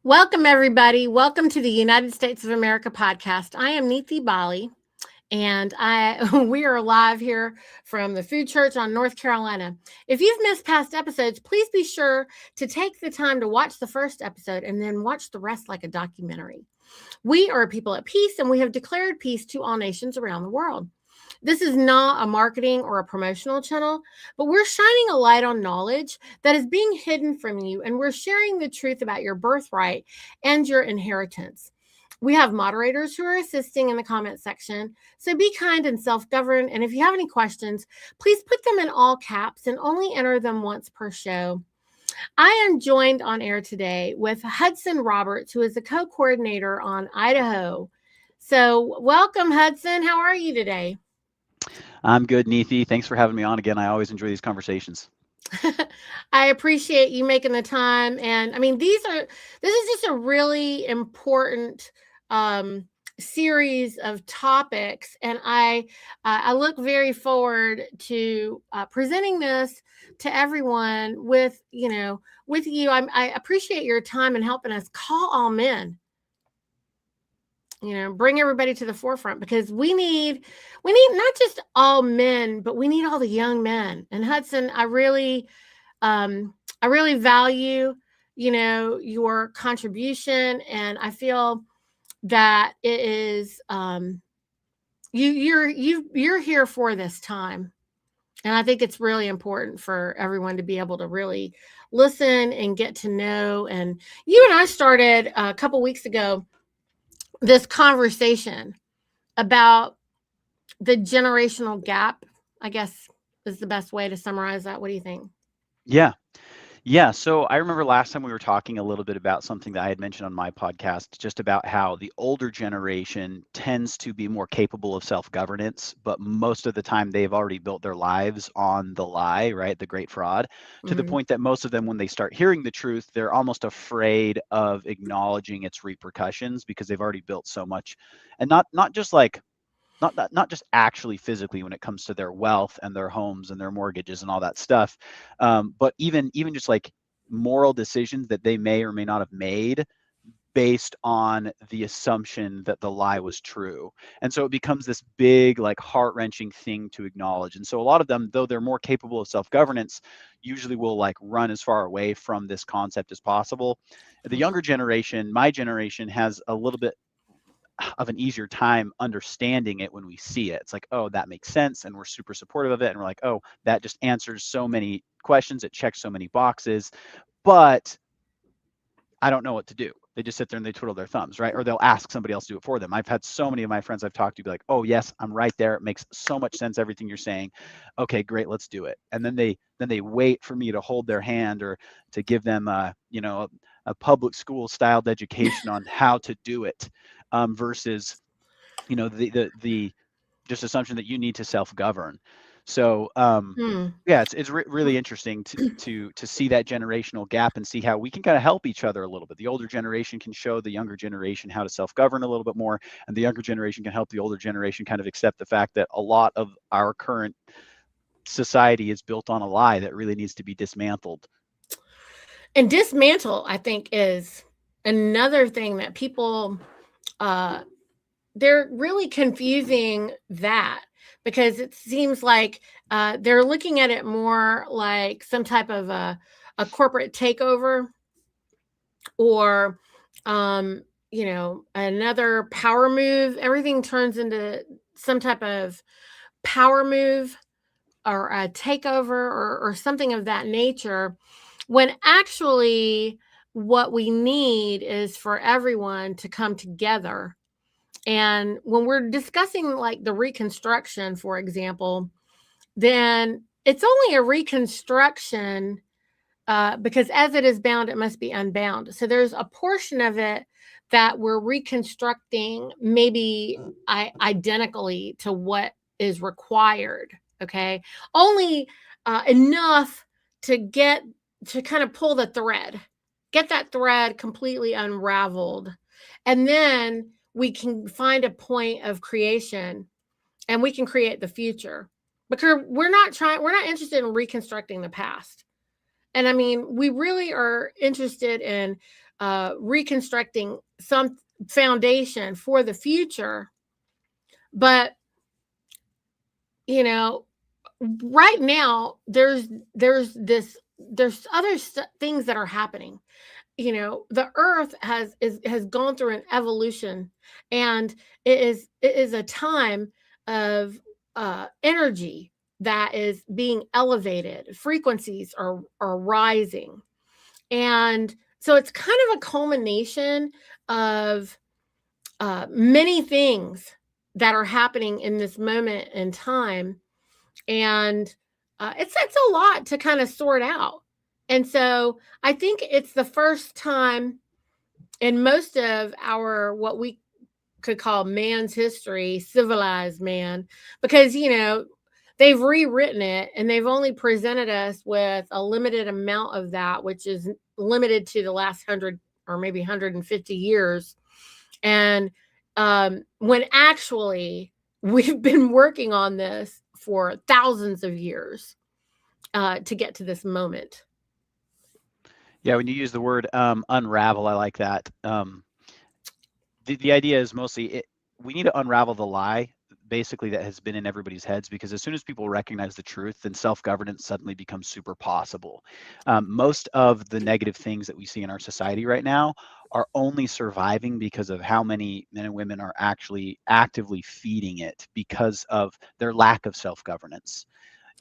Welcome, everybody. Welcome to the United States of America podcast. I am Niti, and we are live here from the Food Church on North Carolina. If you've missed past episodes, please be sure to take the time to watch the first episode and then watch the rest like a documentary. We are a people at peace, and we have declared peace to all nations around the world. This is not a marketing or a promotional channel, but we're shining a light on knowledge that is being hidden from you, and we're sharing the truth about your birthright and your inheritance. We have moderators who are assisting in the comment section, so be kind and self-govern. And if you have any questions, please put them in all caps and only enter them once per show. I am joined on air today with Hudson Roberts, who is the co-coordinator on Idaho. So welcome, Hudson. How are you today? I'm good, Niti. Thanks for having me on again. I always enjoy these conversations. I appreciate you making the time. And I mean, this is just a really important series of topics. And I look very forward to presenting this to everyone with you. I appreciate your time and helping us call all men. Bring everybody to the forefront, because we need not just all men, but we need all the young men. And Hudson, I really value, your contribution, and I feel that it is, you're here for this time. And I think it's really important for everyone to be able to really listen and get to know. And you and I started a couple weeks ago this conversation about the generational gap, I guess, is the best way to summarize that. What do you think? Yeah. So I remember last time we were talking a little bit about something that I had mentioned on my podcast, just about how the older generation tends to be more capable of self-governance, but most of the time they've already built their lives on the lie, right? The great fraud, to the point that most of them, when they start hearing the truth, they're almost afraid of acknowledging its repercussions because they've already built so much. And not just like not just actually physically when it comes to their wealth and their homes and their mortgages and all that stuff, but even just like moral decisions that they may or may not have made based on the assumption that the lie was true. And so it becomes this big, like, heart-wrenching thing to acknowledge. And so a lot of them, though they're more capable of self-governance, usually will like run as far away from this concept as possible. The younger generation, my generation, has a little bit of an easier time understanding it when we see it. It's like, oh, that makes sense, and we're super supportive of it, and we're like, oh, that just answers so many questions, it checks so many boxes, but I don't know what to do. They just sit there and they twiddle their thumbs, right? Or they'll ask somebody else to do it for them. I've had so many of my friends I've talked to be like, oh yes, I'm right there, it makes so much sense, everything you're saying. Okay, great, let's do it. And then they wait for me to hold their hand or to give them a public school styled education on how to do it, versus the just assumption that you need to self-govern. So yeah, it's really interesting to see that generational gap and see how we can kind of help each other a little bit. The older generation can show the younger generation how to self-govern a little bit more, and the younger generation can help the older generation kind of accept the fact that a lot of our current society is built on a lie that really needs to be dismantled. And dismantle, I think, is another thing that people they're really confusing that, because it seems like they're looking at it more like some type of a corporate takeover, or another power move. Everything turns into some type of power move or a takeover, or something of that nature, when actually what we need is for everyone to come together. And when we're discussing like the Reconstruction, for example, then it's only a reconstruction, because as it is bound, it must be unbound. So there's a portion of it that we're reconstructing, maybe identically to what is required. Okay, only enough to get to kind of pull the thread, get that thread completely unraveled, and then we can find a point of creation, and we can create the future, because we're not interested in reconstructing the past. And I mean, we really are interested in reconstructing some foundation for the future. But, you know, right now there's other things that are happening. You know, the earth has gone through an evolution, and it is a time of energy that is being elevated. Frequencies are rising, and so it's kind of a culmination of many things that are happening in this moment in time. And it's a lot to kind of sort out. And so I think it's the first time in most of our, what we could call man's history, civilized man, because, you know, they've rewritten it and they've only presented us with a limited amount of that, which is limited to the last 100 or maybe 150 years. And when actually we've been working on this for thousands of years to get to this moment. Yeah, when you use the word unravel, I like that. The idea is mostly we need to unravel the lie basically that has been in everybody's heads, because as soon as people recognize the truth, then self-governance suddenly becomes super possible. Most of the negative things that we see in our society right now are only surviving because of how many men and women are actually actively feeding it because of their lack of self-governance.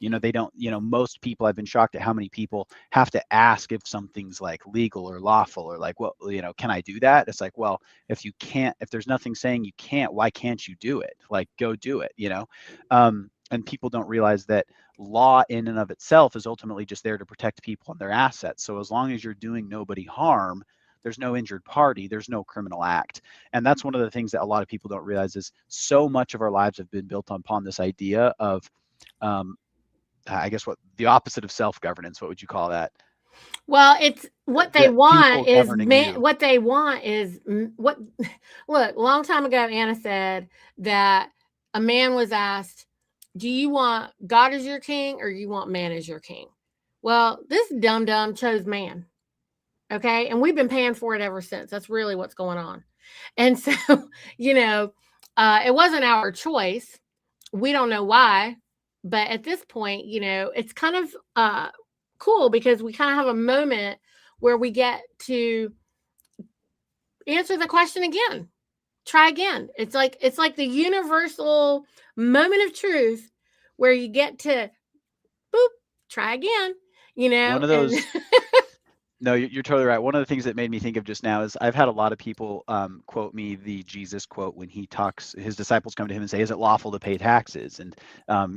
You know, they don't, you know, most people, I've been shocked at how many people have to ask if something's like legal or lawful, or like, well, you know, can I do that? It's like, well, if you can't, if there's nothing saying you can't, why can't you do it? Like, go do it, you know? And people don't realize that law in and of itself is ultimately just there to protect people and their assets. So as long as you're doing nobody harm, there's no injured party, there's no criminal act. And that's one of the things that a lot of people don't realize, is so much of our lives have been built upon this idea of, I guess, what the opposite of self-governance, what would you call that? Well, it's what they That want people is governing man. you. What they want is what. Look, a long time ago, Anna said that a man was asked, "Do you want God as your king, or you want man as your king?" Well, this dumb dumb chose man. Okay, and we've been paying for it ever since. That's really what's going on. And so, you know, it wasn't our choice. We don't know why, but at this point, you know, it's kind of cool, because we kind of have a moment where we get to answer the question again, try again. It's like the universal moment of truth, where you get to boop, try again, you One know. of And those, no, you're totally right. One of the things that made me think of just now is I've had a lot of people quote me the Jesus quote when he talks, his disciples come to him and say, is it lawful to pay taxes? And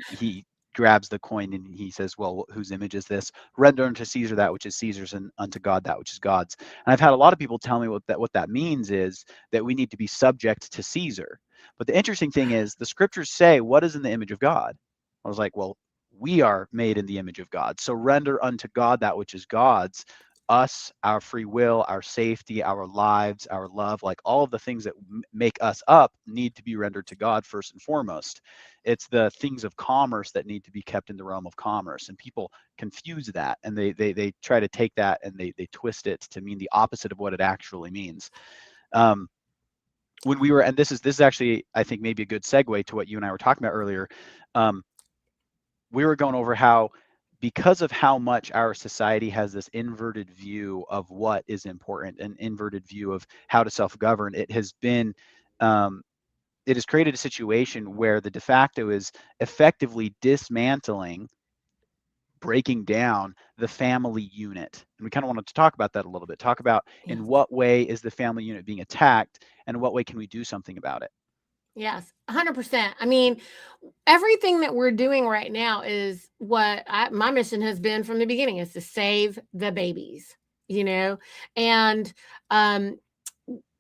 he grabs the coin and he says, well, whose image is this? Render unto Caesar that which is Caesar's, and unto God that which is God's. And I've had a lot of people tell me what that means is that we need to be subject to Caesar. But the interesting thing is the scriptures say, what is in the image of God? I was like, well, we are made in the image of God. So render unto God that which is God's. Us, our free will, our safety, our lives, our love, like all of the things that make us up need to be rendered to God first and foremost. It's the things of commerce that need to be kept in the realm of commerce. And people confuse that, and they try to take that and they twist it to mean the opposite of what it actually means. When we were, and this is actually, I think, maybe a good segue to what you and I were talking about earlier. We were going over how, because of how much our society has this inverted view of what is important, an inverted view of how to self-govern, it has been it has created a situation where the de facto is effectively dismantling, breaking down the family unit. And we kind of wanted to talk about that a little bit, talk about in yes, what way is the family unit being attacked and what way can we do something about it. Yes, 100%. I mean, everything that we're doing right now is what my mission has been from the beginning, is to save the babies, and um,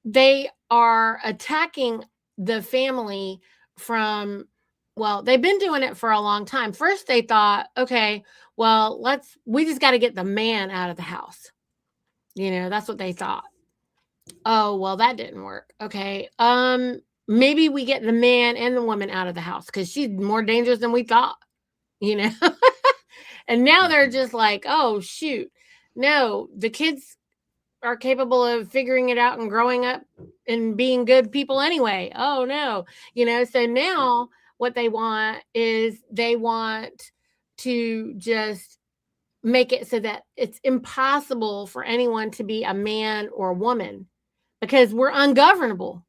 they are attacking the family from, well, they've been doing it for a long time. First, they thought, okay, well, we just got to get the man out of the house. That's what they thought. Oh, well, that didn't work. Okay. Maybe we get the man and the woman out of the house because she's more dangerous than we thought, you know. And now they're just like, oh shoot. No, the kids are capable of figuring it out and growing up and being good people anyway. Oh no. So now what they want is they want to just make it so that it's impossible for anyone to be a man or a woman, because we're ungovernable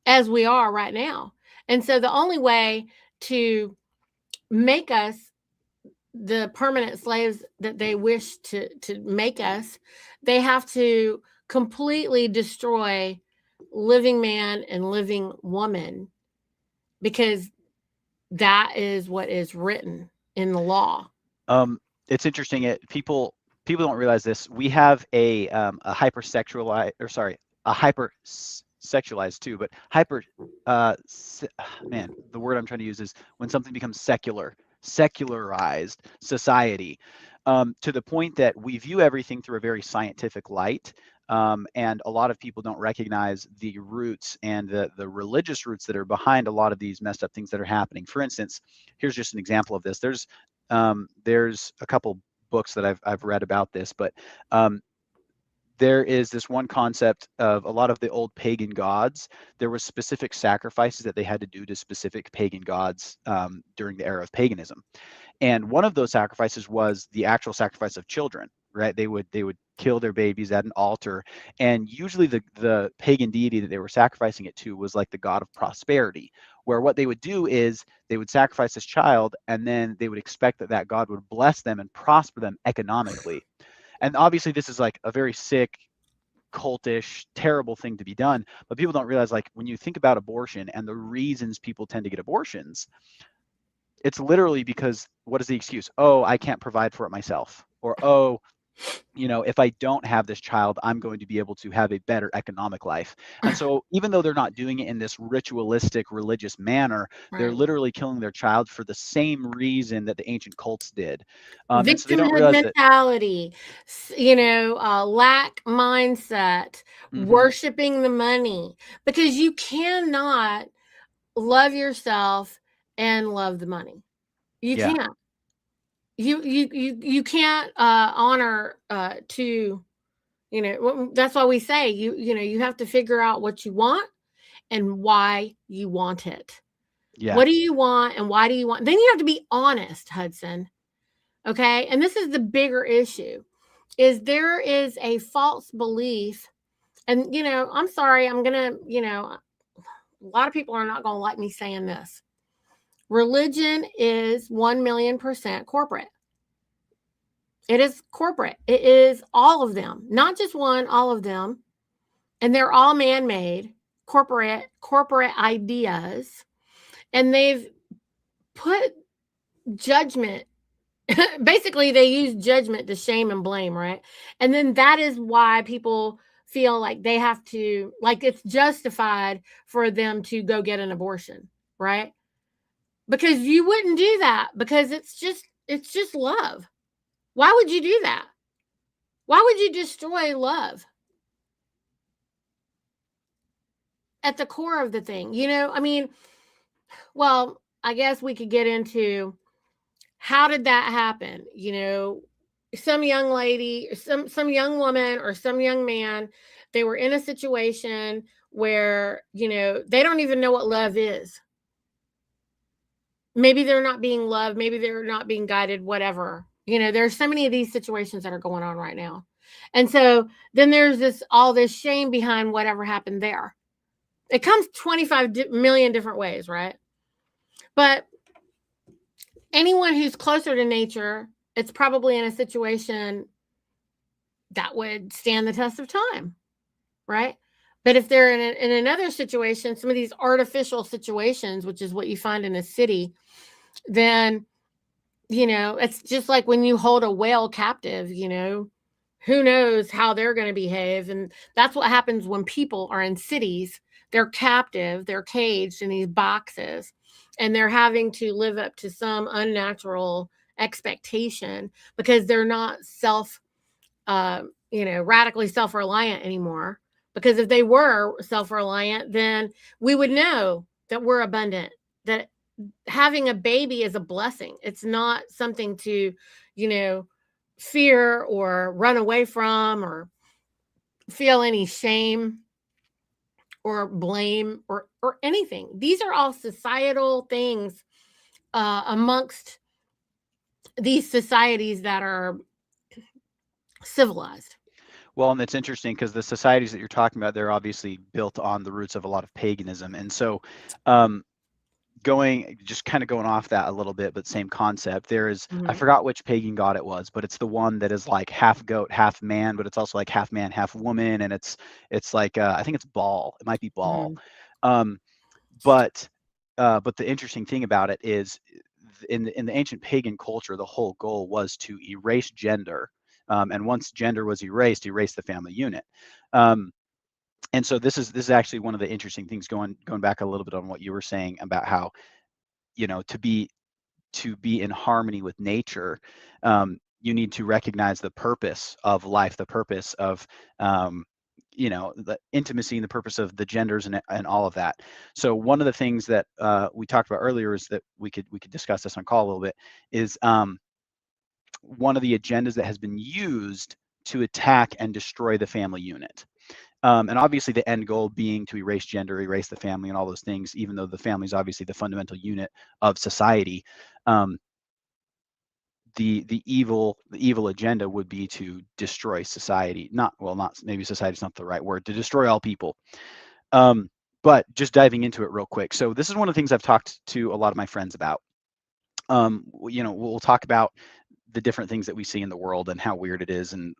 as we are right now. And so the only way to make us the permanent slaves that they wish to make us, they have to completely destroy living man and living woman, because that is what is written in the law. It's interesting. People don't realize this. We have a hypersexualized, or sorry, a hypersexualized too, but man, the word I'm trying to use is when something becomes secularized society, to the point that we view everything through a very scientific light. And a lot of people don't recognize the roots and the religious roots that are behind a lot of these messed up things that are happening. For instance, here's just an example of this. There's a couple books that I've read about this, but there is this one concept of a lot of the old pagan gods. There were specific sacrifices that they had to do to specific pagan gods during the era of paganism. And one of those sacrifices was the actual sacrifice of children, right? They would kill their babies at an altar. And usually the pagan deity that they were sacrificing it to was like the god of prosperity, where what they would do is they would sacrifice this child, and then they would expect that that god would bless them and prosper them economically. And obviously this is like a very sick, cultish, terrible thing to be done. But people don't realize, like, when you think about abortion and the reasons people tend to get abortions, it's literally because, what is the excuse? Oh, I can't provide for it myself. Or, oh, if I don't have this child, I'm going to be able to have a better economic life. And so even though they're not doing it in this ritualistic religious manner, they're literally killing their child for the same reason that the ancient cults did. And so they don't Victimhood realize that. mentality, lack mindset, worshiping the money, because you cannot love yourself and love the money. You Yeah. can't. You can't honor to, that's why we say you have to figure out what you want and why you want it. Yeah. What do you want and why do you want? Then you have to be honest, Hudson. Okay? And this is the bigger issue, is there is a false belief. And I'm sorry, I'm going to, a lot of people are not going to like me saying this. Religion is 1,000,000% corporate. It is corporate. It is all of them, not just one, all of them. And they're all man-made corporate ideas. And they've put judgment, basically they use judgment to shame and blame, right? And then that is why people feel like they have to, like, it's justified for them to go get an abortion, right? Because you wouldn't do that, because it's just love. Why would you do that? Why would you destroy love at the core of the thing? I mean, well, I guess we could get into, how did that happen? Some young lady, some young woman or some young man, they were in a situation where, they don't even know what love is. Maybe they're not being loved. Maybe they're not being guided, whatever. There's so many of these situations that are going on right now. And so then there's all this shame behind whatever happened there. It comes 25 million different ways, right? But anyone who's closer to nature, it's probably in a situation that would stand the test of time, right? But if they're in another situation, some of these artificial situations, which is what you find in a city, then, it's just like when you hold a whale captive, who knows how they're going to behave. And that's what happens when people are in cities. They're captive, they're caged in these boxes, and they're having to live up to some unnatural expectation because they're not radically self reliant anymore. Because if they were self reliant, then we would know that we're abundant, that having a baby is a blessing. It's not something to, you know, fear or run away from or feel any shame or blame or anything. These are all societal things amongst these societies that are civilized. Well, and it's interesting because the societies that you're talking about, they're obviously built on the roots of a lot of paganism. And so, um, just kind of going off that a little bit, but same concept. I Mhm. forgot which pagan god it was, but it's the one that is like half goat, half man, but it's also like half man, half woman, and it's like I think it's Baal. It might be Baal. Mhm. Um, but but the interesting thing about it is in the ancient pagan culture, the whole goal was to erase gender. And once gender was erased, erase the family unit. Um, and so this is actually one of the interesting things going back a little bit on what you were saying about how, to be in harmony with nature, you need to recognize the purpose of life, the purpose of the intimacy and the purpose of the genders and all of that. So one of the things that we talked about earlier is that we could discuss this on call a little bit is one of the agendas that has been used to attack and destroy the family unit. And obviously, the end goal being to erase gender, erase the family, and all those things, even though the family is obviously the fundamental unit of society. Um, the evil agenda would be to destroy society. Not maybe society is not the right word, to destroy all people. Um, but just diving into it real quick. So this is one of the things I've talked to a lot of my friends about. We'll talk about the different things that we see in the world and how weird it is and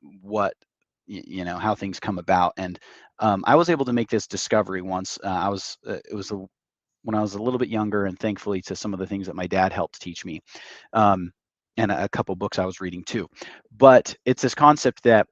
how things come about. And I was able to make this discovery once. When I was a little bit younger, and thankfully to some of the things that my dad helped teach me, um, and a couple books I was reading too. But it's this concept that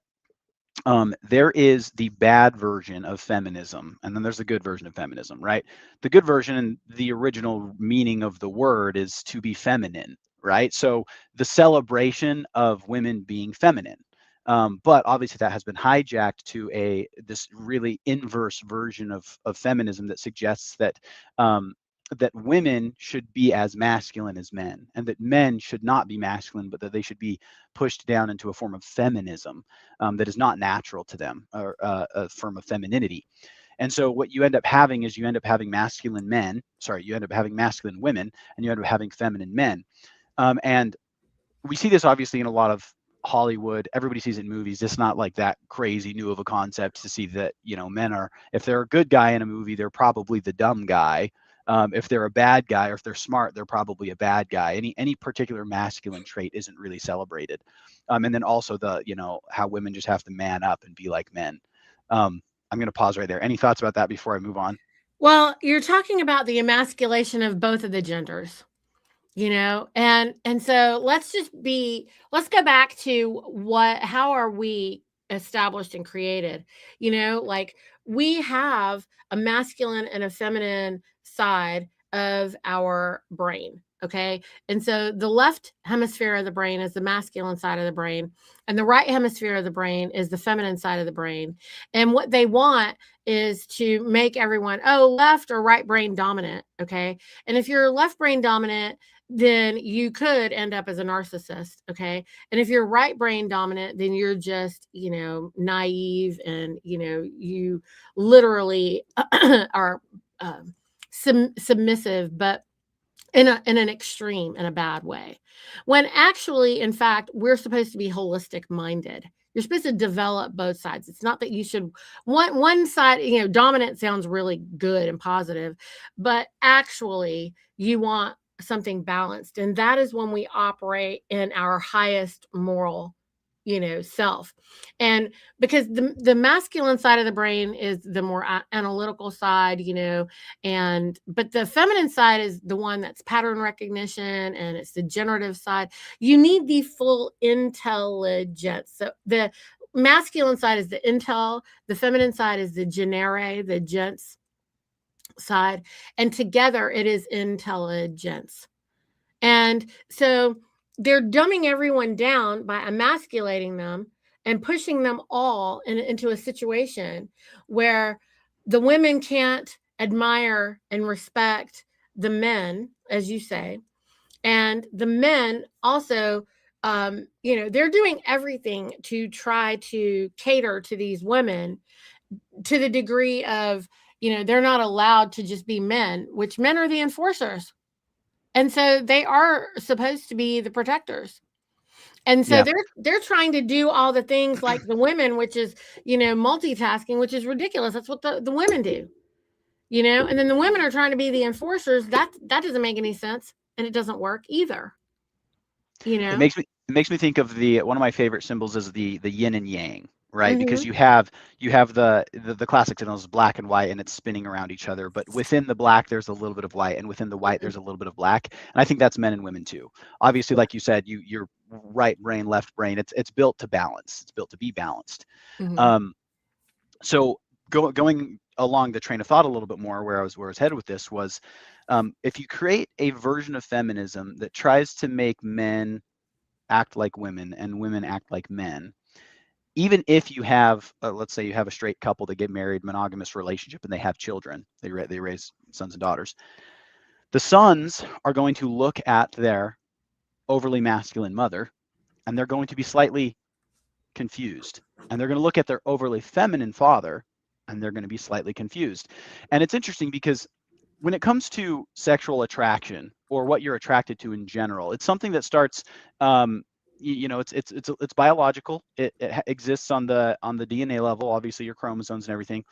there is the bad version of feminism, and then there's the good version of feminism, right? The good version, and the original meaning of the word, is to be feminine, right? So the celebration of women being feminine. But obviously that has been hijacked to this really inverse version of feminism that suggests um, that women should be as masculine as men, and that men should not be masculine, but that they should be pushed down into a form of feminism that is not natural to them, or a form of femininity. And so what you end up having is you end up having masculine men, sorry, you end up having masculine women, and you end up having feminine men. And we see this obviously in a lot of Hollywood. Everybody sees it in movies. It's not like that crazy new of a concept to see that, men are, if they're a good guy in a movie, they're probably the dumb guy. If they're a bad guy, or if they're smart, they're probably a bad guy. Any particular masculine trait isn't really celebrated. And then also how women just have to man up and be like men. I'm going to pause right there. Any thoughts about that before I move on? Well, you're talking about the emasculation of both of the genders. And so let's go back to how are we established and created. Like, we have a masculine and a feminine side of our brain. Okay. And so the left hemisphere of the brain is the masculine side of the brain, and the right hemisphere of the brain is the feminine side of the brain. And what they want is to make everyone, left or right brain dominant. Okay. And if you're left brain dominant, then you could end up as a narcissist. Okay. And if you're right brain dominant, then you're just, naive, and, you literally are submissive, but in an extreme, in a bad way. When actually, in fact, we're supposed to be holistic minded. You're supposed to develop both sides. It's not that you should one side, dominant sounds really good and positive, but actually you want something balanced. And that is when we operate in our highest moral, self. And because the masculine side of the brain is the more analytical side, but the feminine side is the one that's pattern recognition, and it's the generative side. You need the full intelligence. So the masculine side is the intel, the feminine side is the genere, the gens side, and together it is intelligence. And so they're dumbing everyone down by emasculating them and pushing them all into a situation where the women can't admire and respect the men, as you say, and the men also, they're doing everything to try to cater to these women to the degree of, they're not allowed to just be men, which men are the enforcers. And so they are supposed to be the protectors. And so Yeah. they're trying to do all the things like the women, which is, multitasking, which is ridiculous. That's what the women do, and then the women are trying to be the enforcers. That doesn't make any sense. And it doesn't work either. It makes me think of one of my favorite symbols is the yin and yang, right? Mm-hmm. Because you have the classic signals, black and white, and it's spinning around each other. But within the black, there's a little bit of white, and within the white, there's a little bit of black. And I think that's men and women too. Obviously, like you said, you're right brain, left brain. It's built to balance. It's built to be balanced. Mm-hmm. So going along the train of thought a little bit more, where I was headed with this was, if you create a version of feminism that tries to make men act like women and women act like men, even if you have, let's say you have a straight couple that get married, monogamous relationship, and they have children, they raise sons and daughters, the sons are going to look at their overly masculine mother, and they're going to be slightly confused. And they're going to look at their overly feminine father, and they're going to be slightly confused. And it's interesting because when it comes to sexual attraction or what you're attracted to in general, it's something that starts, it's biological. It exists on the DNA level, obviously your chromosomes and everything.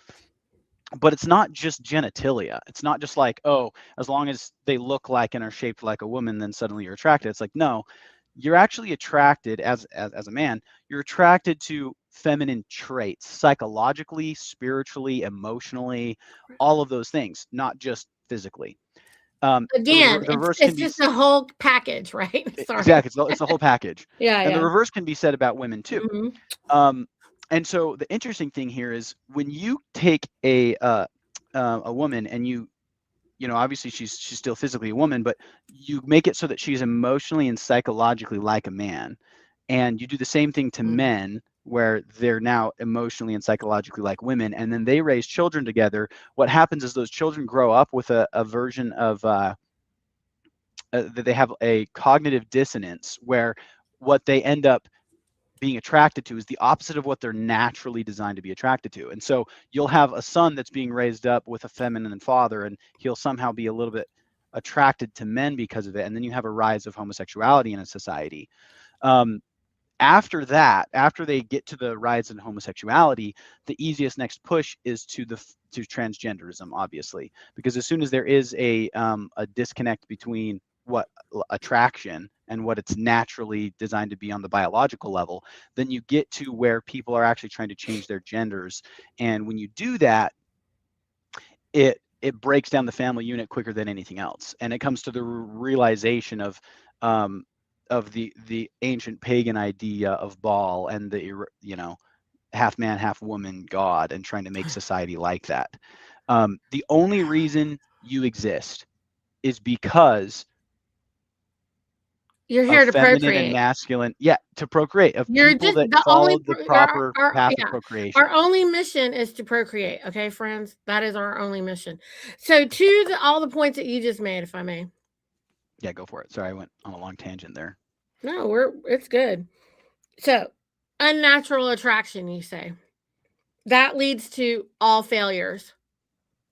But it's not just genitalia. It's not just like, oh, as long as they look like and are shaped like a woman, then suddenly you're attracted. It's like, no, you're actually attracted as a man. You're attracted to feminine traits, psychologically, spiritually, emotionally, all of those things, not just physically. Again, The reverse it's can be just a whole package, right? Sorry. exactly. It's the whole package. Yeah, And yeah. the reverse can be said about women too. Mm-hmm. And so the interesting thing here is when you take a woman and obviously she's still physically a woman, but you make it so that she's emotionally and psychologically like a man, and you do the same thing to men where they're now emotionally and psychologically like women, and then they raise children together. What happens is those children grow up with a version of that they have a cognitive dissonance where what they end up being attracted to is the opposite of what they're naturally designed to be attracted to. And so you'll have a son that's being raised up with a feminine father, and he'll somehow be a little bit attracted to men because of it. And then you have a rise of homosexuality in a society. After that, after they get to the rise in homosexuality, the easiest next push is to transgenderism, obviously, because as soon as there is a disconnect between what attraction and what it's naturally designed to be on the biological level, then you get to where people are actually trying to change their genders. And when you do that, it breaks down the family unit quicker than anything else. And it comes to the realization of the ancient pagan idea of Baal and the half man, half woman God, and trying to make society like that. The only reason you exist is because you're here to feminine and procreate. masculine, to procreate, of You're people just that the only followed the proper path of procreation. Our only mission is to procreate. Okay, friends, that is our only mission. So to all the points that you just made, if I may. Yeah, go for it. Sorry, I went on a long tangent there. No, it's good. So unnatural attraction, you say, that leads to all failures.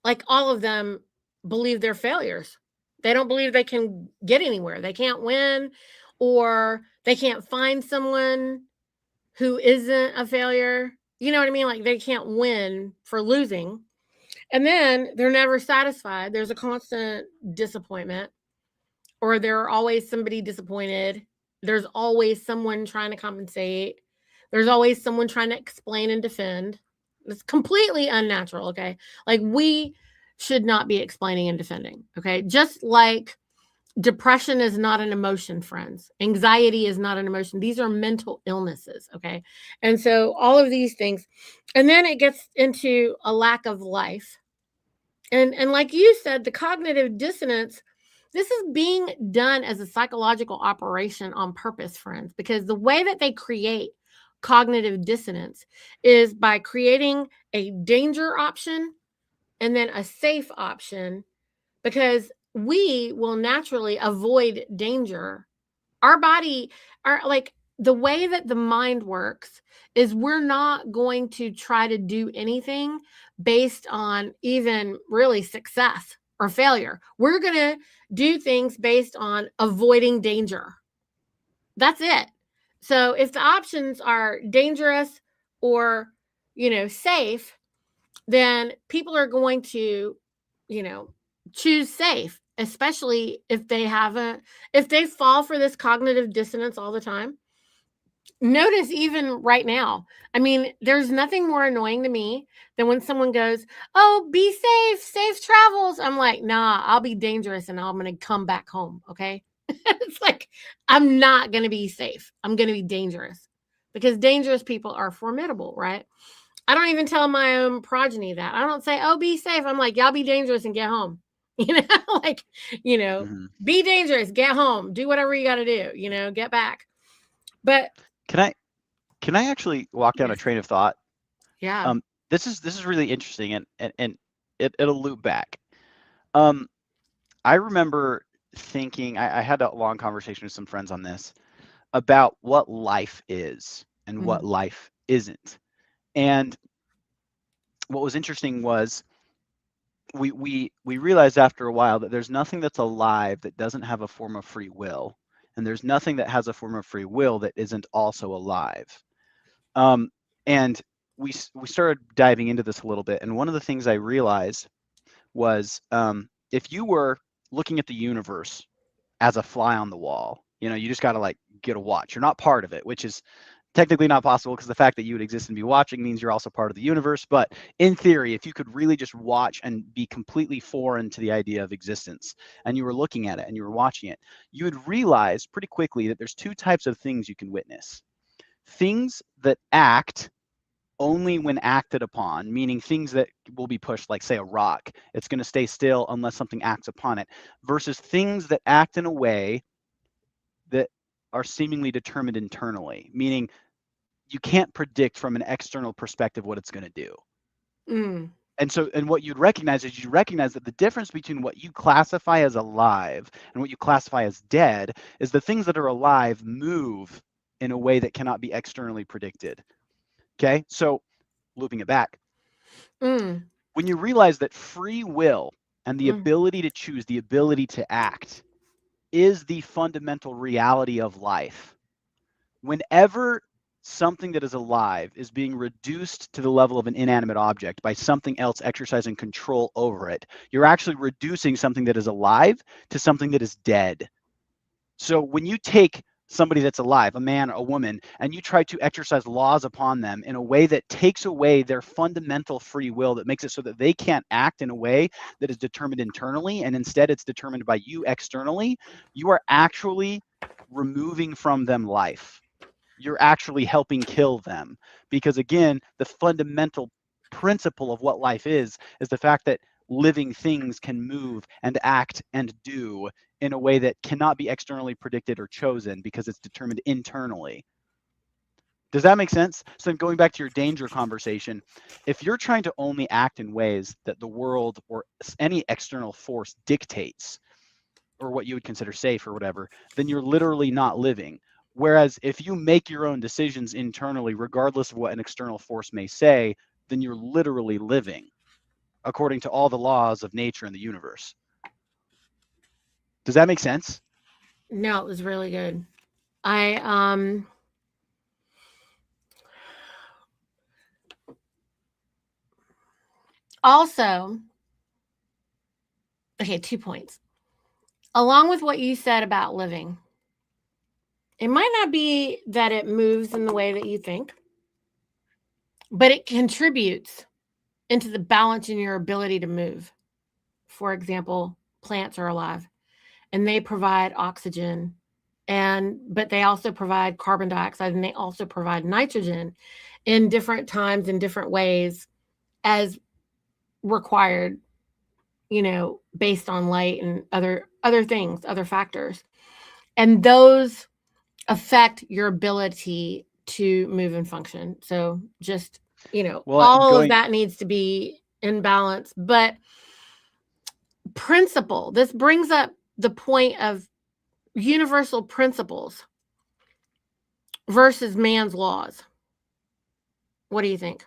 Like all of them believe they're failures. They don't believe they can get anywhere. They can't win, or they can't find someone who isn't a failure. You know what I mean? Like they can't win for losing. And then they're never satisfied. There's a constant disappointment, or there's always somebody disappointed. There's always someone trying to compensate. There's always someone trying to explain and defend. It's completely unnatural, okay? Like we should not be explaining and defending, okay? Just like depression is not an emotion, friends. Anxiety is not an emotion. These are mental illnesses, okay? And so all of these things, and then it gets into a lack of life. And like you said, the cognitive dissonance, this is being done as a psychological operation on purpose, friends, because the way that they create cognitive dissonance is by creating a danger option and then a safe option, because we will naturally avoid danger. Our body, our like the way that the mind works is we're not going to try to do anything based on even really success or failure. We're going to do things based on avoiding danger. That's it. So if the options are dangerous or, safe, then people are going to, you know, choose safe, especially if they fall for this cognitive dissonance all the time. Notice even right now, I mean, there's nothing more annoying to me than when someone goes, "Oh, be safe, safe travels." I'm like, "Nah, I'll be dangerous and I'm going to come back home." Okay. It's like, I'm not going to be safe. I'm going to be dangerous, because dangerous people are formidable, right? I don't even tell my own progeny that. I don't say, "Oh, be safe." I'm like, "Y'all be dangerous and get home." You know, like, Mhm. be dangerous, get home, do whatever you got to do, get back. But Can I can I actually walk down a yes, train of thought? yeah. Um, this is really interesting, and it'll loop back. Um, I remember thinking I had a long conversation with some friends on this about what life is and what Mhm. life isn't. And what was interesting was we realized after a while that there's nothing that's alive that doesn't have a form of free will, and there's nothing that has a form of free will that isn't also alive. Um, and we started diving into this a little bit, and one of the things I realized was if you were looking at the universe as a fly on the wall, you just got to like get a watch. You're not part of it, which is technically not possible because the fact that you would exist and be watching means you're also part of the universe. But in theory, if you could really just watch and be completely foreign to the idea of existence, and you were looking at it and you were watching it, you would realize pretty quickly that there's two types of things you can witness. Things that act only when acted upon, meaning things that will be pushed, like, say, a rock. It's going to stay still unless something acts upon it, versus things that act in a way that are seemingly determined internally, meaning you can't predict from an external perspective what it's going to do. Mm, And what you'd recognize is you recognize that the difference between what you classify as alive and what you classify as dead is the things that are alive move in a way that cannot be externally predicted. Okay, so looping it back, mm, when you realize that free will and the mm, ability to choose, the ability to act, is the fundamental reality of life, whenever something that is alive is being reduced to the level of an inanimate object by something else exercising control over it, you're actually reducing something that is alive to something that is dead. So when you take somebody that's alive, a man, a woman, and you try to exercise laws upon them in a way that takes away their fundamental free will, that makes it so that they can't act in a way that is determined internally, and instead it's determined by you externally, you are actually removing from them life. You're actually helping kill them. Because again, the fundamental principle of what life is the fact that living things can move and act and do in a way that cannot be externally predicted or chosen because it's determined internally. Does that make sense? So then going back to your danger conversation, if you're trying to only act in ways that the world or any external force dictates, or what you would consider safe or whatever, then you're literally not living. Whereas if you make your own decisions internally, regardless of what an external force may say, then you're literally living according to all the laws of nature and the universe. Does that make sense? no, it was really good. I also, okay, 2 points. Along with what you said about living, It might not be that it moves in the way that you think, but it contributes into the balance in your ability to move. For example, plants are alive and they provide oxygen, but they also provide carbon dioxide, and they also provide nitrogen in different times in different ways as required, based on light and other things, other factors. And those affect your ability to move and function. So just, Well, and all of going, that needs to be in balance. But this brings up the point of universal principles versus man's laws. What do you think?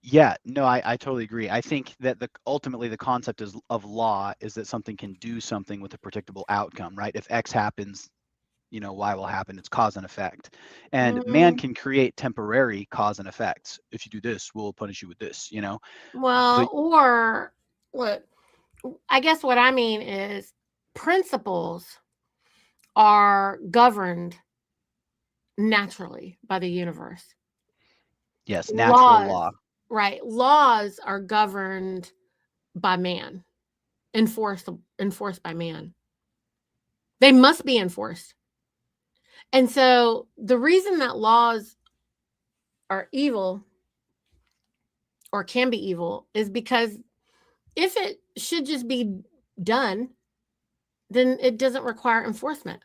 yeah, no, I totally agree. I think that ultimately the concept of law is that something can do something with a predictable outcome, right? If X happens, Y will happen. It's cause and effect. And man can create temporary cause and effects. If you do this, we'll punish you with this, Well, The or look, I guess what I mean is principles are governed naturally by the universe. yes, natural Laws, law. right? Laws are governed by man, enforced by man. They must be enforced. And so the reason that laws are evil or can be evil is because if it should just be done, then it doesn't require enforcement.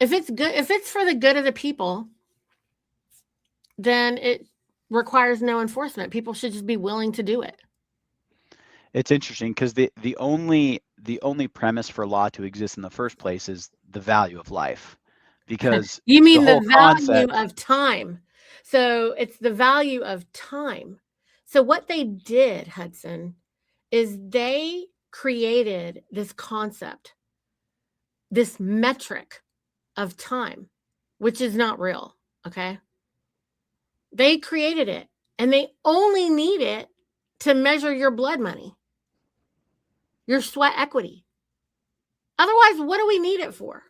If it's good, if it's for the good of the people, then it requires no enforcement. People should just be willing to do it. It's interesting because the only premise for law to exist in the first place is the value of life, because You the mean the whole value concept. of time. So it's the value of time. So what they did, Hudson, is they created this concept, this metric of time, which is not real. Okay. They created it and they only need it to measure your blood money, your sweat equity. Otherwise, what do we need it for?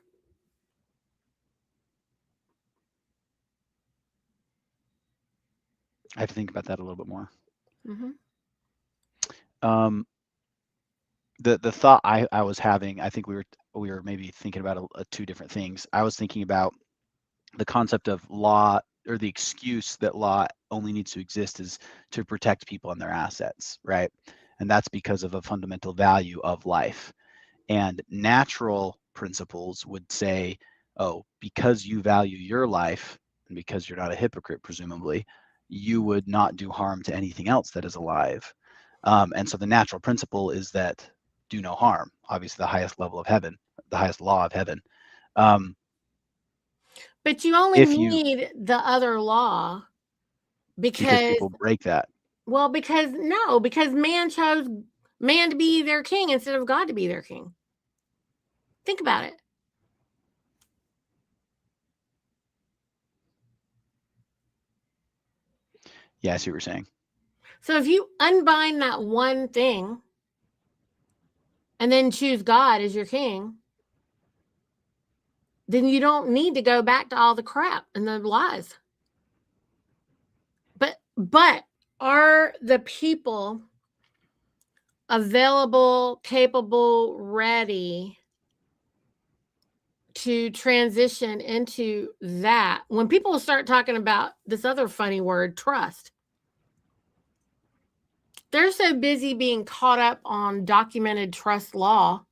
I have to think about that a little bit more. Mm-hmm. The thought I was having, I think we were maybe thinking about two different things. I was thinking about the concept of law, or the excuse that law only needs to exist is to protect people and their assets, right? And that's because of a fundamental value of life. And natural principles would say, oh, because you value your life and because you're not a hypocrite, presumably, you would not do harm to anything else that is alive. And so the natural principle is that do no harm, obviously the highest level of heaven, the highest law of heaven. But you only If you, need the other law because because, people break that. well, because man chose man to be their king instead of God to be their king. Think about it. Yeah, I see what you're saying. So if you unbind that one thing and then choose God as your king, then you don't need to go back to all the crap and the lies. But are the people available, capable, ready to transition into that? When people start talking about this other funny word, trust, they're so busy being caught up on documented trust law,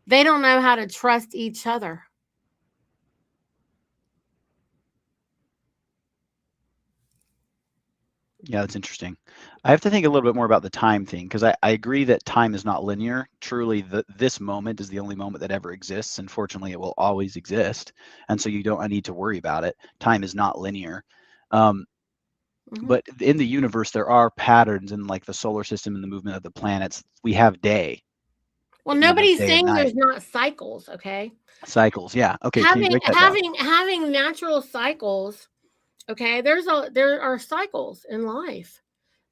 they don't know how to trust each other. Yeah, that's interesting. I have to think a little bit more about the time thing, because I agree that time is not linear. Truly, this moment is the only moment that ever exists, and fortunately, it will always exist. And so you don't need to worry about it. Time is not linear. But in the universe, there are patterns in like the solar system and the movement of the planets. We have day, Well, there's nobody's day and saying night there's not cycles, okay? cycles. Yeah. Okay. Can you Having break that down? having having natural cycles, okay? There are cycles in life.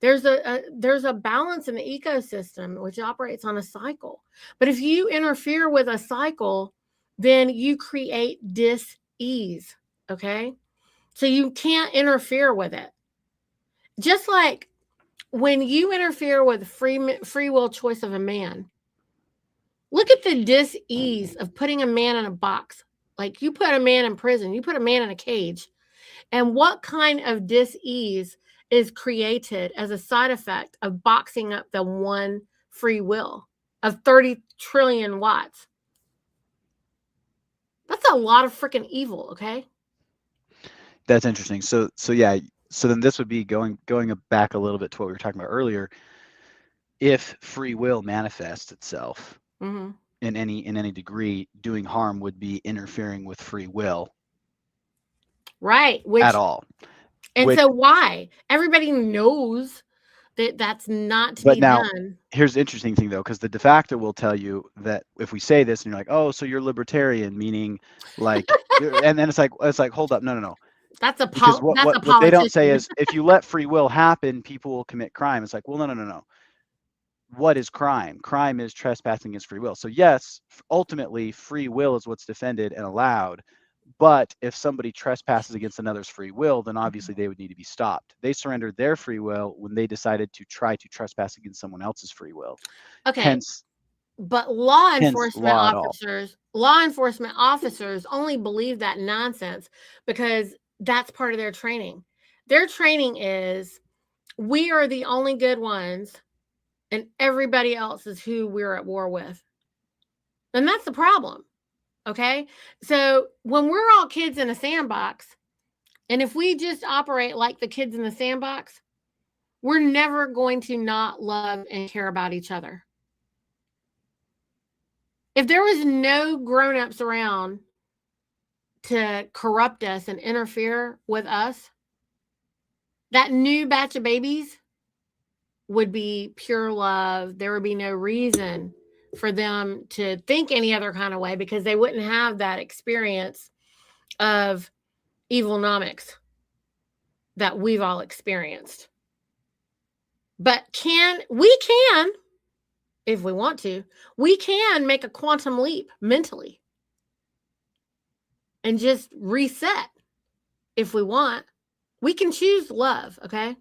There's a balance in the ecosystem which operates on a cycle. But if you interfere with a cycle, then you create dis-ease. Okay. So you can't interfere with it. Just like when you interfere with free will choice of a man, look at the dis-ease of putting a man in a box. Like you put a man in prison, you put a man in a cage, and what kind of dis-ease is created as a side effect of boxing up the one free will of 30 trillion watts? That's a lot of freaking evil, okay? That's interesting. So yeah. So then this would be going back a little bit to what we were talking about earlier. If free will manifests itself Mm-hmm. in any degree, doing harm would be interfering with free will Right. at all. And Which, so why? Everybody knows that that's not to but be now done. here's the interesting thing though, because the de facto will tell you that if we say this and you're like, oh, so you're libertarian, meaning like, and then it's like, hold up, no. That's a Because that's a what they don't say politician. is if you let free will happen, people will commit crime. It's like, well, no. What is crime? Crime is trespassing against free will. So yes, ultimately free will is what's defended and allowed. But if somebody trespasses against another's free will, then obviously they would need to be stopped. They surrendered their free will when they decided to try to trespass against someone else's free will. Okay, Hence but law at all. law enforcement officers only believe that nonsense because that's part of their training. Their training is we are the only good ones and everybody else is who we're at war with. And that's the problem. Okay? So when we're all kids in a sandbox, and if we just operate like the kids in the sandbox, we're never going to not love and care about each other. If there was no grown-ups around to corrupt us and interfere with us, that new batch of babies would be pure love. There would be no reason for them to think any other kind of way because they wouldn't have that experience of evilnomics that we've all experienced. But we can, if we want to, we can make a quantum leap mentally and just reset if we want. We can choose love, okay?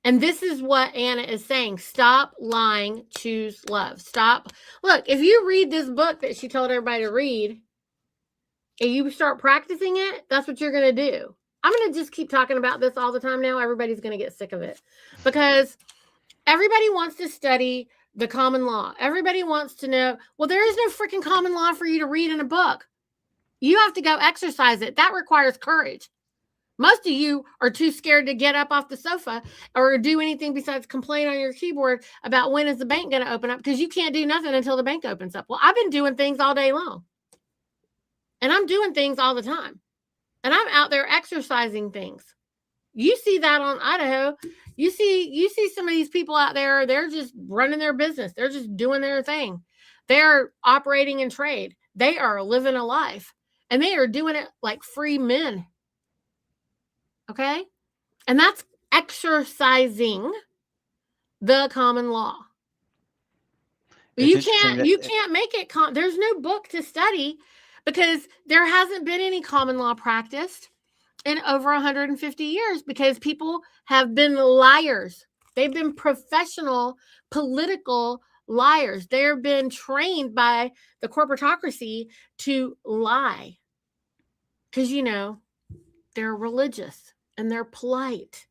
And this is what Anna is saying. Stop lying, choose love. Stop. Look, if you read this book that she told everybody to read and you start practicing it, that's what you're going to do. I'm going to just keep talking about this all the time now. Everybody's going to get sick of it because everybody wants to study the common law. Everybody wants to know, well, there is no freaking common law for you to read in a book. You have to go exercise it. That requires courage. Most of you are too scared to get up off the sofa or do anything besides complain on your keyboard about when is the bank going to open up because you can't do nothing until the bank opens up. Well, I've been doing things all day long. And I'm doing things all the time. And I'm out there exercising things. You see that on Idaho. You see some of these people out there, they're just running their business. They're just doing their thing. They're operating in trade. They are living a life. And they are doing it like free men. Okay? And that's exercising the common law. You can't make it there's no book to study because there hasn't been any common law practiced in over 150 years because people have been liars. They've been professional political liars. They've been trained by the corporatocracy to lie. Because, they're religious and they're polite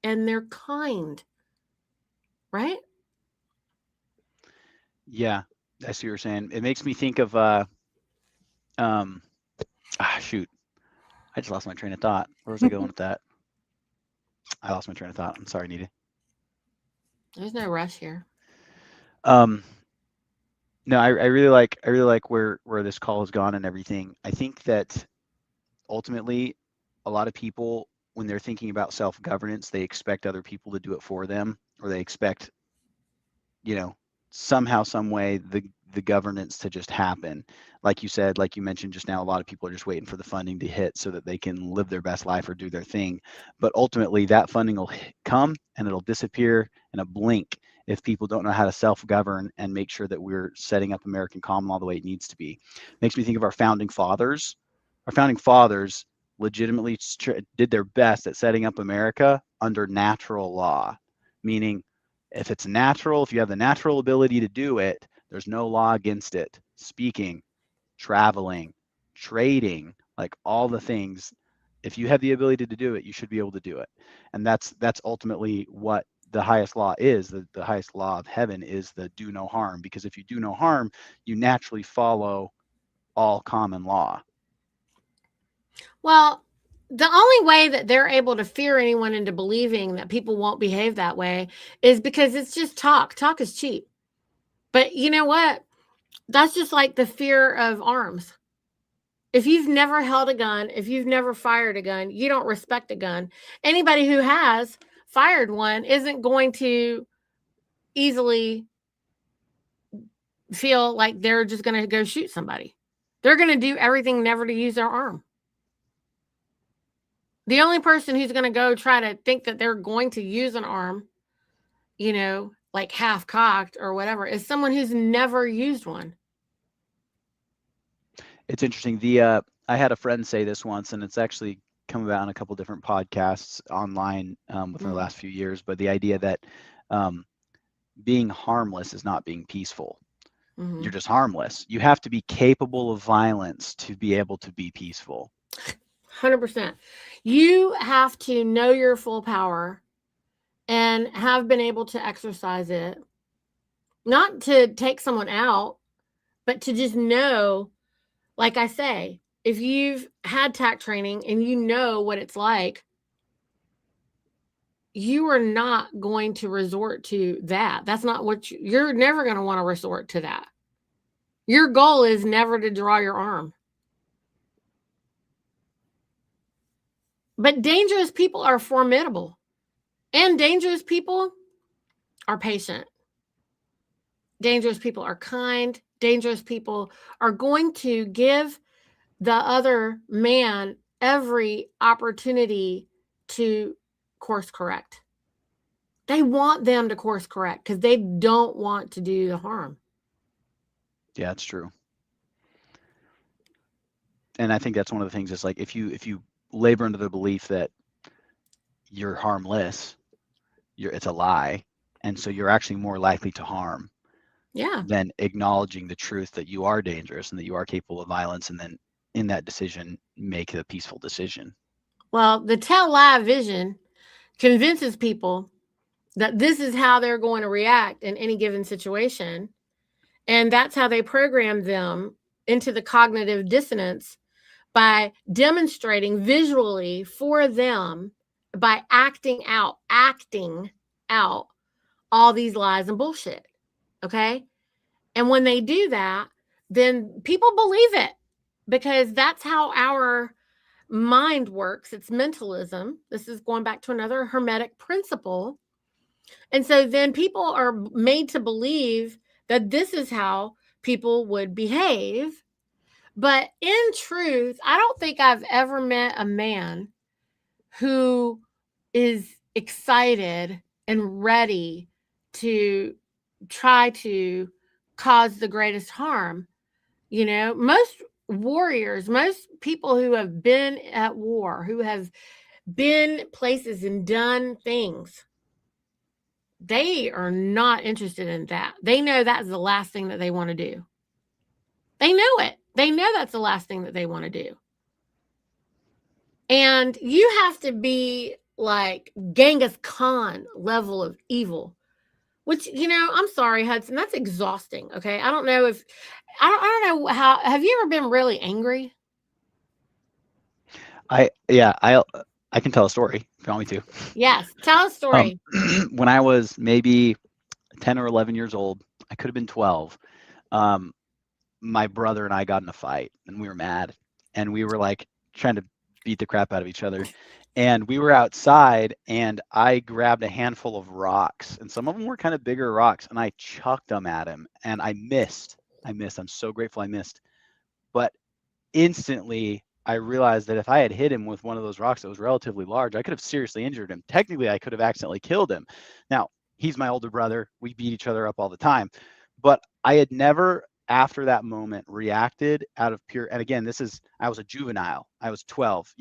and they're kind. Right? Yeah, I see what you're saying. It makes me think of shoot. I just lost my train of thought. Where was I going with that? I lost my train of thought. I'm sorry, Nita. There's no rush here. No, I really like where this call has gone and everything. I think that ultimately a lot of people, when they're thinking about self-governance, they expect other people to do it for them, or they expect, somehow, some way the governance to just happen. Like you said, like you mentioned just now, a lot of people are just waiting for the funding to hit so that they can live their best life or do their thing. But ultimately that funding will come and it'll disappear in a blink. if people don't know how to self-govern and make sure that we're setting up American common law the way it needs to be. Makes me think of our founding fathers. Our founding fathers legitimately did their best at setting up America under natural law, meaning if it's natural, if you have the natural ability to do it, there's no law against it. Speaking, traveling, trading, like all the things, if you have the ability to do it, you should be able to do it. And that's ultimately what the highest law is. The highest law of heaven is the do no harm, because if you do no harm, you naturally follow all common law. Well, the only way that they're able to fear anyone into believing that people won't behave that way is because it's just talk. Talk is cheap. But you know what? That's just like the fear of arms. If you've never held a gun, if you've never fired a gun, you don't respect a gun. Anybody who has fired one isn't going to easily feel like they're just going to go shoot somebody. They're going to do everything never to use their arm. The only person who's going to go try to think that they're going to use an arm, like half cocked or whatever, is someone who's never used one. It's interesting. I had a friend say this once, and it's actually come about in a couple different podcasts online within the last few years. But the idea that being harmless is not being peaceful. Mm-hmm. You're just harmless. You have to be capable of violence to be able to be peaceful. 100%. You have to know your full power and have been able to exercise it, not to take someone out, but to just know, like I say, if you've had TAC training and you know what it's like, you are not going to resort to that. That's not what you're never going to want to resort to that. Your goal is never to draw your arm. But dangerous people are formidable, and dangerous people are patient. Dangerous people are kind. Dangerous people are going to give the other man every opportunity to course correct. They want them to course correct because they don't want to do the harm. Yeah, it's true. And I think that's one of the things is like if you labor under the belief that you're harmless, it's a lie, and so you're actually more likely to harm. Yeah. Than acknowledging the truth that you are dangerous and that you are capable of violence, and then in that decision make a peaceful decision. Well, the tell lie vision convinces people that this is how they're going to react in any given situation. And that's how they program them into the cognitive dissonance by demonstrating visually for them, by acting out all these lies and bullshit. Okay. And when they do that, then people believe it because that's how our mind works. It's mentalism. This is going back to another Hermetic principle. And so then people are made to believe that this is how people would behave. But in truth, I don't think I've ever met a man who is excited and ready to try to cause the greatest harm. Most warriors, most people who have been at war, who have been places and done things, they are not interested in that. They know that's the last thing that they want to do. They know it. They know that's the last thing that they want to do. And you have to be like Genghis Khan level of evil, which, I'm sorry, Hudson, that's exhausting. Okay. I don't know how, have you ever been really angry? I can tell a story if you want me to. Yes. Tell a story. When I was maybe 10 or 11 years old, I could have been 12. My brother and I got in a fight and we were mad and we were like trying to beat the crap out of each other. And we were outside and I grabbed a handful of rocks, and some of them were kind of bigger rocks, and I chucked them at him and I missed. I'm so grateful I missed. But instantly I realized that if I had hit him with one of those rocks that was relatively large, I could have seriously injured him. Technically, I could have accidentally killed him. Now, he's my older brother. We beat each other up all the time. But I had never, after that moment, reacted out of pure, and again, I was a juvenile. I was 12,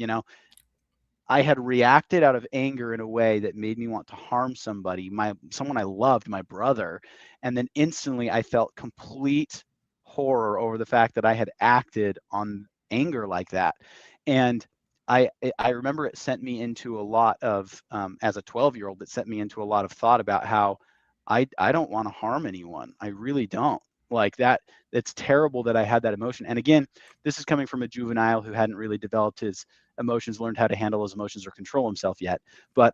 I had reacted out of anger in a way that made me want to harm somebody, someone I loved, my brother, and then instantly I felt complete horror over the fact that I had acted on anger like that. And I remember it sent me into a lot of as a 12-year-old, it sent me into a lot of thought about how I don't want to harm anyone. I really don't. Like that, it's terrible that I had that emotion. And again, this is coming from a juvenile who hadn't really developed his emotions, learned how to handle his emotions or control himself yet. But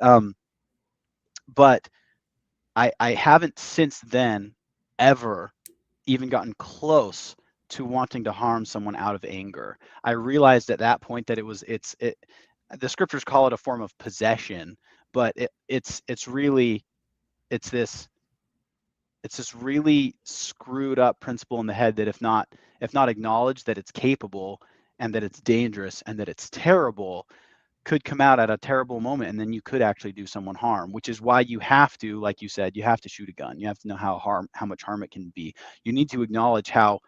I haven't since then ever even gotten close to wanting to harm someone out of anger. I realized at that point that the scriptures call it a form of possession, but it's this really screwed up principle in the head that if not acknowledged that it's capable and that it's dangerous and that it's terrible, could come out at a terrible moment, and then you could actually do someone harm, which is why you have to, like you said, you have to shoot a gun. You have to know how much harm it can be. You need to acknowledge how,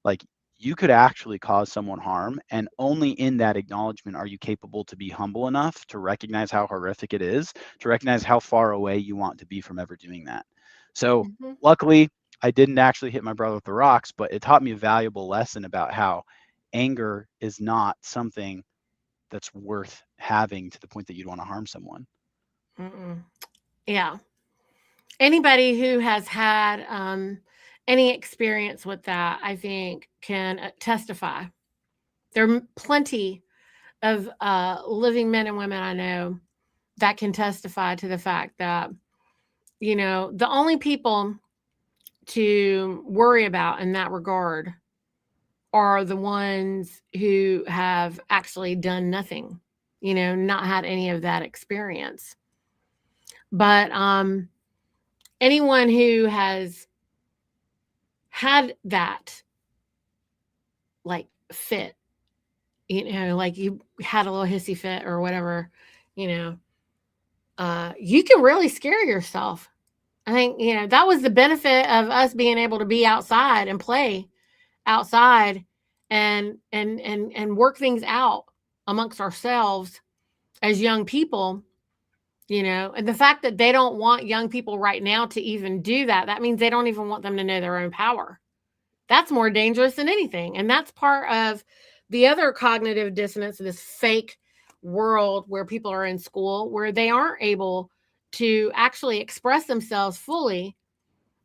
like, you could actually cause someone harm, and only in that acknowledgement are you capable to be humble enough to recognize how horrific it is, to recognize how far away you want to be from ever doing that. So luckily, I didn't actually hit my brother with the rocks, but it taught me a valuable lesson about how anger is not something that's worth having to the point that you'd want to harm someone. Yeah. Anybody who has had any experience with that, I think, can testify. There are plenty of living men and women I know that can testify to the fact that, the only people to worry about in that regard are the ones who have actually done nothing, not had any of that experience. But anyone who has had that, like, fit, like you had a little hissy fit or whatever, you can really scare yourself. I think, that was the benefit of us being able to be outside and play outside and work things out amongst ourselves as young people, and the fact that they don't want young people right now to even do that means they don't even want them to know their own power. That's more dangerous than anything. And that's part of the other cognitive dissonance, this fake world where people are in school, where they aren't able to actually express themselves fully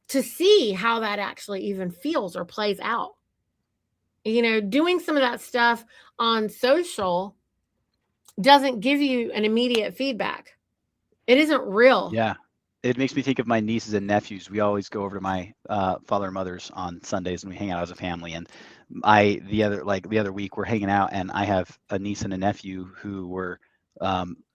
to see how that actually even feels or plays out. Doing some of that stuff on social doesn't give you an immediate feedback. It isn't real. Yeah. It makes me think of my nieces and nephews. We always go over to my father and mother's on Sundays, and we hang out as a family. And the other week, we're hanging out, and I have a niece and a nephew who were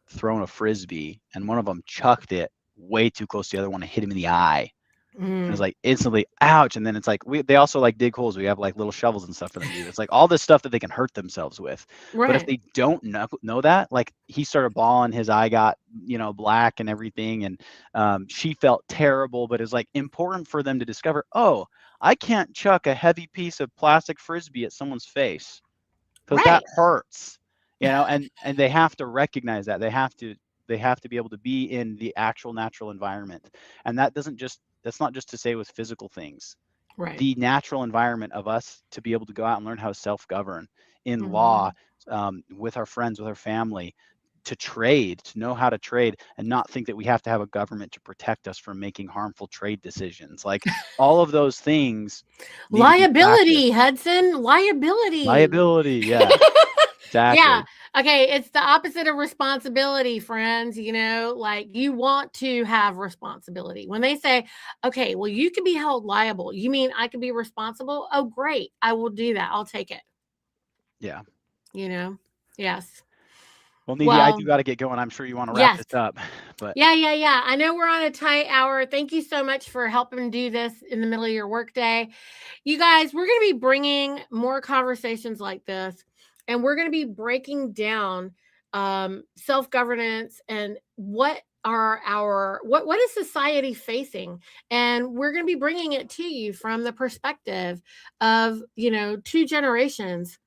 throwing a frisbee, and one of them chucked it way too close to the other one and hit him in the eye. And it's like instantly, ouch. And then it's like they also like dig holes. We have like little shovels and stuff for them to do. It's like all this stuff that they can hurt themselves with. Right. But if they don't know that, like he started bawling, his eye got black and everything, and she felt terrible. But it's like important for them to discover, oh, I can't chuck a heavy piece of plastic frisbee at someone's face because that hurts, and they have to recognize that. They have to be able to be in the actual natural environment, and that's not just to say with physical things. Right. The natural environment of us to be able to go out and learn how to self-govern in law, with our friends, with our family, to know how to trade, and not think that we have to have a government to protect us from making harmful trade decisions. Like all of those things. Liability, Hudson. Liability. Yeah. Exactly. Yeah. Okay. It's the opposite of responsibility, friends. Like you want to have responsibility. When they say, okay, well, you can be held liable. You mean I can be responsible? Oh, great. I will do that. I'll take it. Yeah. Yes. Well, Niti, I do got to get going. I'm sure you want to wrap this up. But yeah. I know we're on a tight hour. Thank you so much for helping do this in the middle of your workday. You guys, we're going to be bringing more conversations like this, and we're going to be breaking down self-governance and what are our what is society facing, and we're going to be bringing it to you from the perspective of, two generations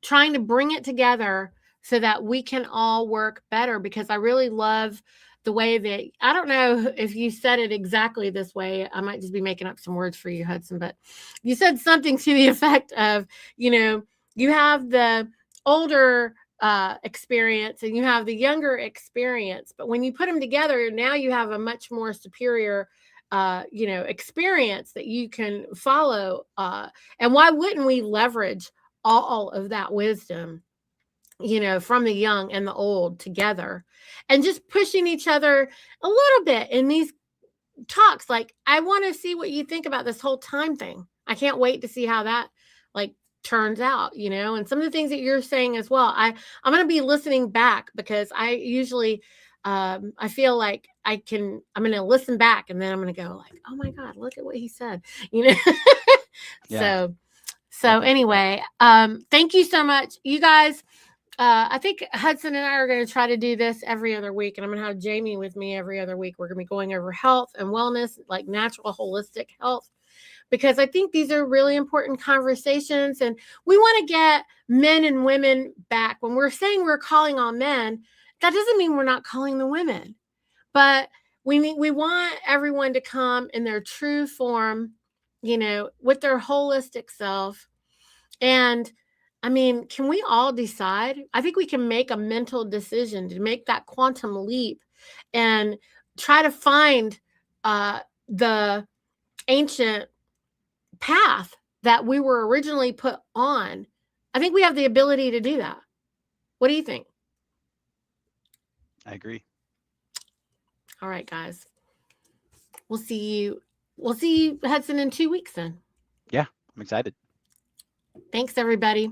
trying to bring it together so that we can all work better. Because I really love the way that, I don't know if you said it exactly this way. I might just be making up some words for you, Hudson, but you said something to the effect of, you have the older experience and you have the younger experience, but when you put them together, now you have a much more superior experience that you can follow. And why wouldn't we leverage all of that wisdom, from the young and the old together, and just pushing each other a little bit in these talks? Like, I want to see what you think about this whole time thing. I can't wait to see how that like turns out, and some of the things that you're saying as well. I'm going to be listening back, because I usually I feel like I'm going to listen back, and then I'm going to go like, oh my God, look at what he said, Yeah. So anyway, thank you so much, you guys. I think Hudson and I are going to try to do this every other week, and I'm going to have Jamie with me every other week. We're going to be going over health and wellness, like natural, holistic health, because I think these are really important conversations, and we want to get men and women back. When we're saying we're calling on men, that doesn't mean we're not calling the women, but we want everyone to come in their true form, with their holistic self. And I mean, can we all decide? I think we can make a mental decision to make that quantum leap and try to find the ancient path that we were originally put on. I think we have the ability to do that. What do you think? I agree. All right, guys. We'll see you, Hudson, in 2 weeks then. Yeah, I'm excited. Thanks, everybody.